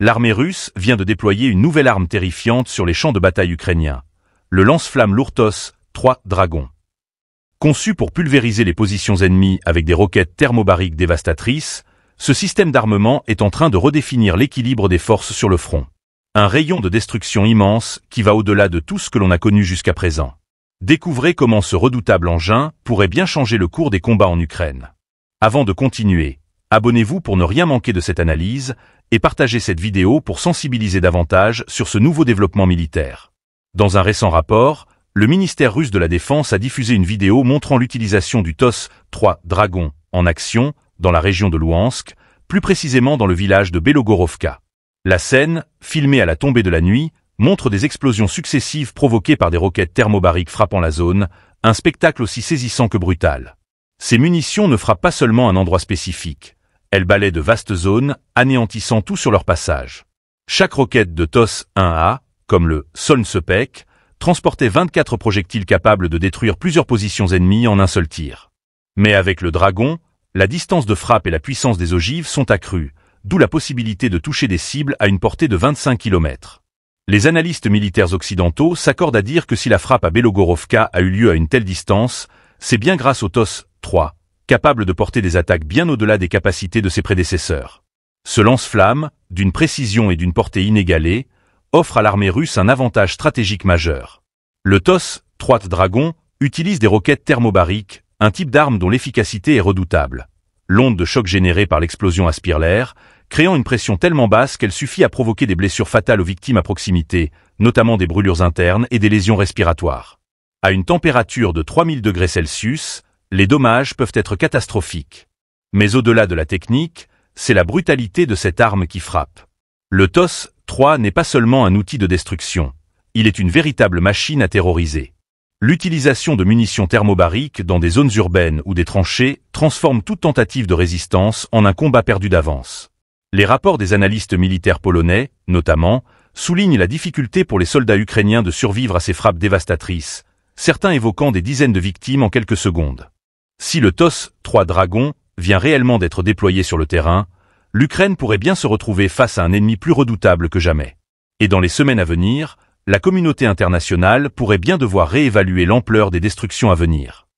L'armée russe vient de déployer une nouvelle arme terrifiante sur les champs de bataille ukrainiens, le lance-flamme lourd TOS-3 Dragon. Conçu pour pulvériser les positions ennemies avec des roquettes thermobariques dévastatrices, ce système d'armement est en train de redéfinir l'équilibre des forces sur le front. Un rayon de destruction immense qui va au-delà de tout ce que l'on a connu jusqu'à présent. Découvrez comment ce redoutable engin pourrait bien changer le cours des combats en Ukraine. Avant de continuer, abonnez-vous pour ne rien manquer de cette analyse et partagez cette vidéo pour sensibiliser davantage sur ce nouveau développement militaire. Dans un récent rapport, le ministère russe de la Défense a diffusé une vidéo montrant l'utilisation du TOS-3 Dragon en action dans la région de Louhansk, plus précisément dans le village de Belogorovka. La scène, filmée à la tombée de la nuit, montre des explosions successives provoquées par des roquettes thermobariques frappant la zone, un spectacle aussi saisissant que brutal. Ces munitions ne frappent pas seulement un endroit spécifique, elles balaient de vastes zones, anéantissant tout sur leur passage. Chaque roquette de TOS-1A, comme le Solnsepek, transportait 24 projectiles capables de détruire plusieurs positions ennemies en un seul tir. Mais avec le Dragon, la distance de frappe et la puissance des ogives sont accrues, d'où la possibilité de toucher des cibles à une portée de 25 km. Les analystes militaires occidentaux s'accordent à dire que si la frappe à Belogorovka a eu lieu à une telle distance, c'est bien grâce au TOS-3, capable de porter des attaques bien au-delà des capacités de ses prédécesseurs. Ce lance-flamme, d'une précision et d'une portée inégalée, offre à l'armée russe un avantage stratégique majeur. Le TOS-3 Dragon utilise des roquettes thermobariques, un type d'arme dont l'efficacité est redoutable. L'onde de choc générée par l'explosion aspire l'air, créant une pression tellement basse qu'elle suffit à provoquer des blessures fatales aux victimes à proximité, notamment des brûlures internes et des lésions respiratoires. À une température de 3000 degrés Celsius, les dommages peuvent être catastrophiques. Mais au-delà de la technique, c'est la brutalité de cette arme qui frappe. Le TOS-3 n'est pas seulement un outil de destruction, il est une véritable machine à terroriser. L'utilisation de munitions thermobariques dans des zones urbaines ou des tranchées transforme toute tentative de résistance en un combat perdu d'avance. Les rapports des analystes militaires polonais, notamment, soulignent la difficulté pour les soldats ukrainiens de survivre à ces frappes dévastatrices, certains évoquant des dizaines de victimes en quelques secondes. Si le TOS-3 Dragon vient réellement d'être déployé sur le terrain, l'Ukraine pourrait bien se retrouver face à un ennemi plus redoutable que jamais. Et dans les semaines à venir, la communauté internationale pourrait bien devoir réévaluer l'ampleur des destructions à venir.